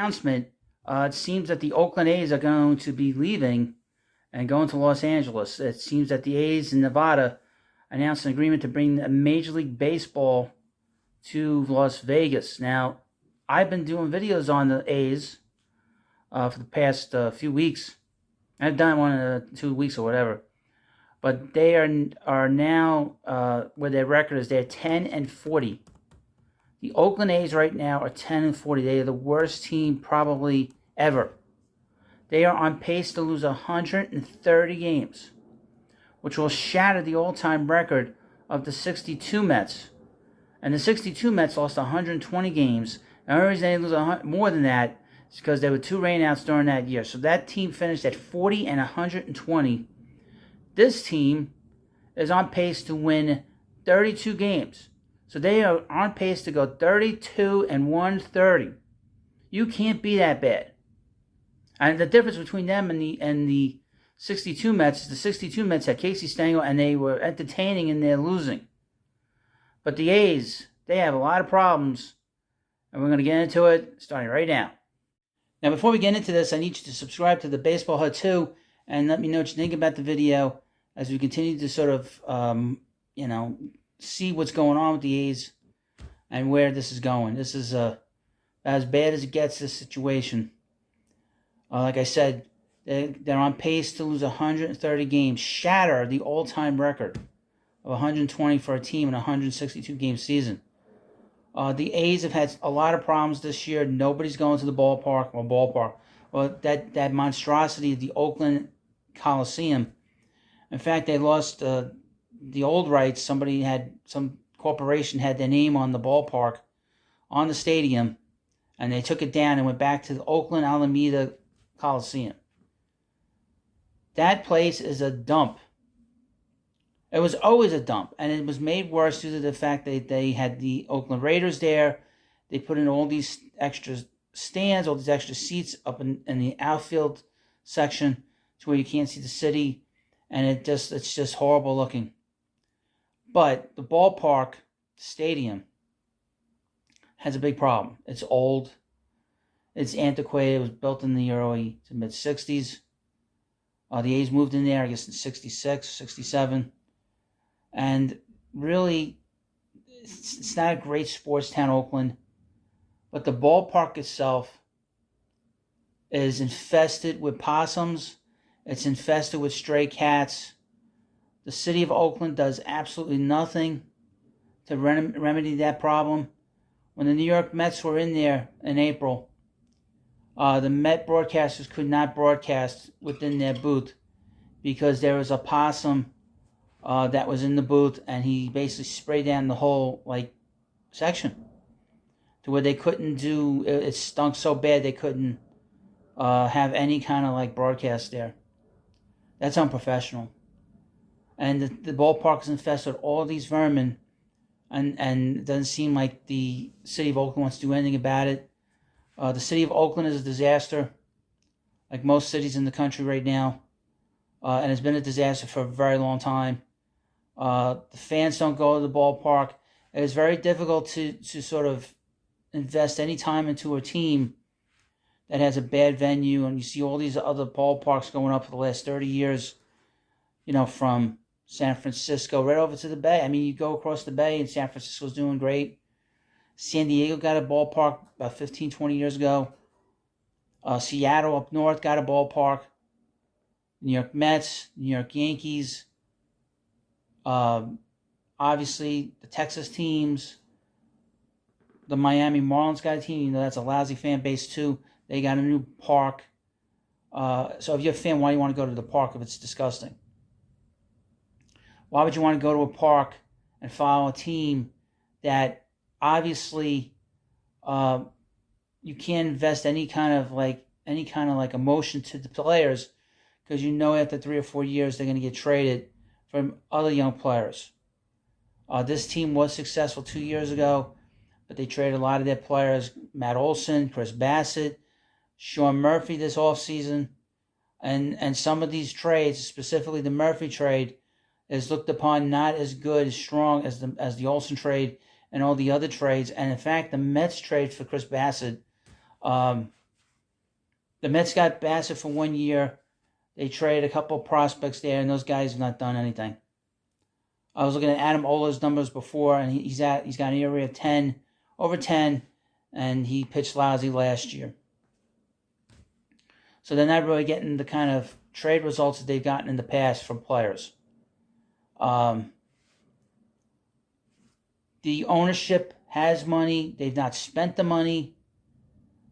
announcement, it seems that the Oakland A's are going to be leaving and going to Los Angeles. It seems that the A's in Nevada announced an agreement to bring Major League Baseball to Las Vegas. Now, I've been doing videos on the A's for the past few weeks. I've done one in 2 weeks or whatever. But they are now, where their record is, they're 10-40. The Oakland A's right now are 10-40. They are the worst team probably ever. They are on pace to lose 130 games, which will shatter the all-time record of the 62 Mets. And the 62 Mets lost 120 games. And the only reason they lose more than that is because there were 2 rainouts during that year. So that team finished at 40 and 120. This team is on pace to win 32 games. So they are on pace to go 32 and 130. You can't be that bad. And the difference between them and the 62 Mets is the 62 Mets had Casey Stengel and they were entertaining and they're losing. But the A's, they have a lot of problems. And we're going to get into it starting right now. Now, before we get into this, I need you to subscribe to the Baseball Hut 2 and let me know what you think about the video as we continue to sort of, see what's going on with the A's and where this is going. This is as bad as it gets, this situation. Like I said, they're on pace to lose 130 games, shatter the all-time record of 120 for a team in a 162-game season. The A's have had a lot of problems this year. Nobody's going to the ballpark. Well, that monstrosity of the Oakland Coliseum. In fact, they lost the old rights. Some corporation had their name on the ballpark, on the stadium, and they took it down and went back to the Oakland Alameda Coliseum. That place is a dump. It was always a dump, and it was made worse due to the fact that they had the Oakland Raiders there. They put in all these extra stands, all these extra seats up in the outfield section to where you can't see the city, and it's just horrible looking. But the ballpark stadium has a big problem. It's old. It's antiquated. It was built in the early to mid-60s. The A's moved in there, I guess, in 66, 67. And really, it's not a great sports town, Oakland. But the ballpark itself is infested with possums. It's infested with stray cats. The city of Oakland does absolutely nothing to remedy that problem. When the New York Mets were in there in April, the Met broadcasters could not broadcast within their booth because there was a possum that was in the booth, and he basically sprayed down the whole section to where they couldn't do. It stunk so bad they couldn't have any kind of broadcast there. That's unprofessional. And the ballpark is infested with all these vermin, and it doesn't seem like the city of Oakland wants to do anything about it. The city of Oakland is a disaster, like most cities in the country right now, and it's been a disaster for a very long time. The fans don't go to the ballpark. It is very difficult to sort of invest any time into a team that has a bad venue, and you see all these other ballparks going up for the last 30 years, from San Francisco right over to the Bay. I mean, you go across the Bay, and San Francisco's doing great. San Diego got a ballpark about 15, 20 years ago. Seattle up north got a ballpark. New York Mets, New York Yankees. Obviously, the Texas teams. The Miami Marlins got a team. That's a lousy fan base too. They got a new park. So if you're a fan, why do you want to go to the park if it's disgusting? Why would you want to go to a park and follow a team that obviously you can't invest any kind of emotion to the players, because after 3 or 4 years they're going to get traded from other young players. This team was successful 2 years ago, but they traded a lot of their players: Matt Olson, Chris Bassett, Sean Murphy this offseason. And some of these trades, specifically the Murphy trade, is looked upon not as good, as strong as the Olsen trade and all the other trades. And in fact, the Mets trade for Chris Bassett The Mets got Bassett for 1 year. They traded a couple of prospects there, and those guys have not done anything. I was looking at Adam Ola's numbers before, and he's got an ERA of 10, over 10, and he pitched lousy last year. So they're not really getting the kind of trade results that they've gotten in the past from players. The ownership has money. They've not spent the money.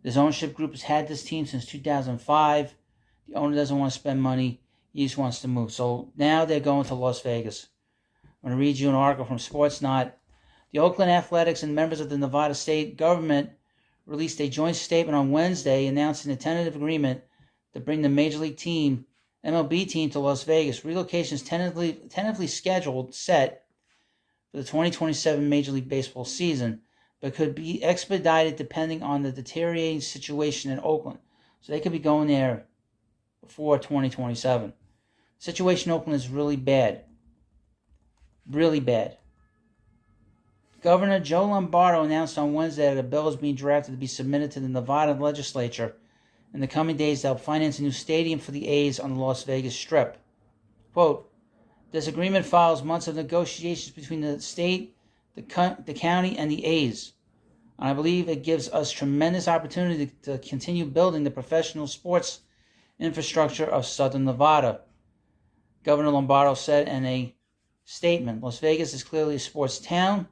This ownership group has had this team since 2005. The owner doesn't want to spend money. He just wants to move. So now they're going to Las Vegas. I'm going to read you an article from Sportsnot. The Oakland Athletics and members of the Nevada state government released a joint statement on Wednesday announcing a tentative agreement to bring the Major League team, MLB team, to Las Vegas. Relocation is tentatively scheduled, set for the 2027 Major League Baseball season, but could be expedited depending on the deteriorating situation in Oakland. So they could be going there before 2027. The situation in Oakland is really bad. Really bad. Governor Joe Lombardo announced on Wednesday that a bill is being drafted to be submitted to the Nevada legislature in the coming days to help finance a new stadium for the A's on the Las Vegas Strip. Quote, this agreement follows months of negotiations between the state, the county, and the A's. And I believe it gives us tremendous opportunity to continue building the professional sports infrastructure of Southern Nevada. Governor Lombardo said in a statement, Las Vegas is clearly a sports town,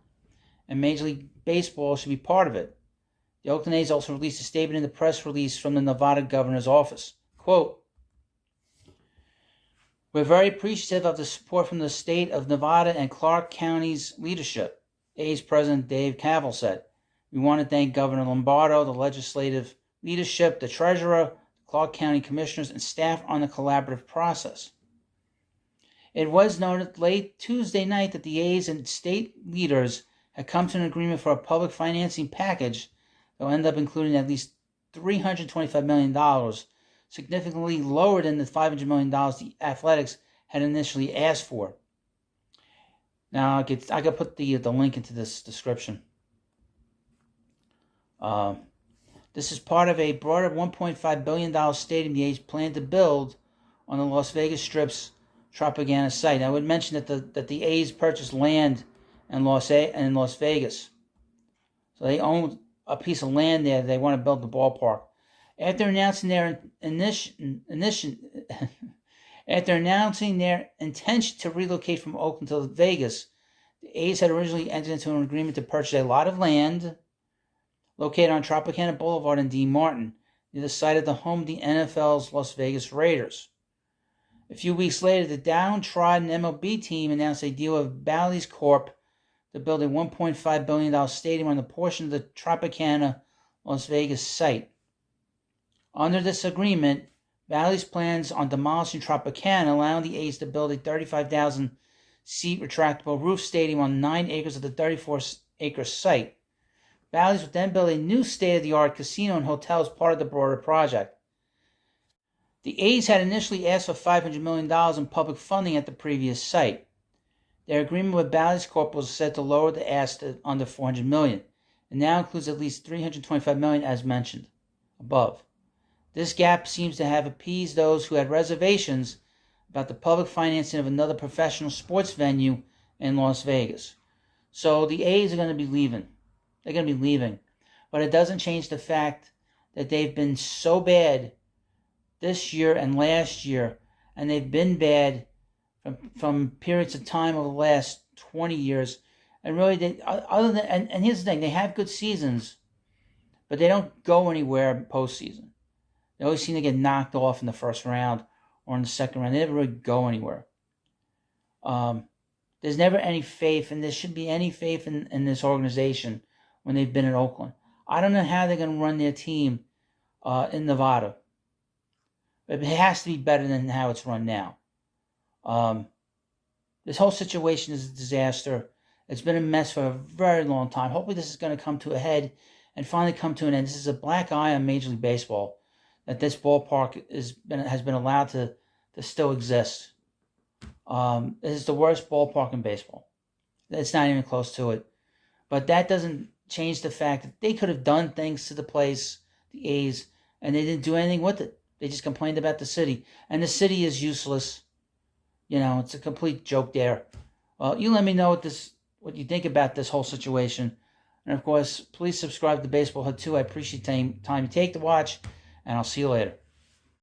and Major League Baseball should be part of it. The Oakland A's also released a statement in the press release from the Nevada governor's office. Quote, we're very appreciative of the support from the state of Nevada and Clark County's leadership, A's President Dave Cavell said. We want to thank Governor Lombardo, the legislative leadership, the treasurer, the Clark County commissioners, and staff on the collaborative process. It was noted late Tuesday night that the A's and state leaders had come to an agreement for a public financing package that will end up including at least $325 million, significantly lower than the $500 million the Athletics had initially asked for. Now, I could put the link into this description. This is part of a broader $1.5 billion stadium the A's plan to build on the Las Vegas Strip's Tropicana site. I would mention that the A's purchased land in Las Vegas. So they own a piece of land there. They want to build the ballpark. After announcing their intention to relocate from Oakland to Vegas, the A's had originally entered into an agreement to purchase a lot of land located on Tropicana Boulevard in D. Martin, near the site of the home of the NFL's Las Vegas Raiders. A few weeks later, the downtrodden MLB team announced a deal with Bally's Corp to build a $1.5 billion stadium on the portion of the Tropicana Las Vegas site. Under this agreement, Bally's plans on demolishing Tropicana, allowing the A's to build a 35,000-seat retractable roof stadium on 9 acres of the 34-acre site. Bally's would then build a new state-of-the-art casino and hotel as part of the broader project. The A's had initially asked for $500 million in public funding at the previous site. Their agreement with Bally's Corp was set to lower the ask to under $400 million, and now includes at least $325 million as mentioned above. This gap seems to have appeased those who had reservations about the public financing of another professional sports venue in Las Vegas. So the A's are going to be leaving. They're going to be leaving. But it doesn't change the fact that they've been so bad this year and last year, and they've been bad from periods of time over the last 20 years. And really, and here's the thing, they have good seasons, but they don't go anywhere postseason. They always seem to get knocked off in the first round or in the second round. They never really go anywhere. There's never any faith, and there shouldn't be any faith in this organization when they've been in Oakland. I don't know how they're going to run their team in Nevada. But it has to be better than how it's run now. This whole situation is a disaster. It's been a mess for a very long time. Hopefully this is going to come to a head and finally come to an end. This is a black eye on Major League Baseball, that this ballpark has been allowed to still exist. This is the worst ballpark in baseball. It's not even close to it. But that doesn't change the fact that they could have done things to the place, the A's, and they didn't do anything with it. They just complained about the city. And the city is useless. It's a complete joke there. Well, you let me know what you think about this whole situation. And, of course, please subscribe to Baseball Hut 2. I appreciate time you take to watch, and I'll see you later.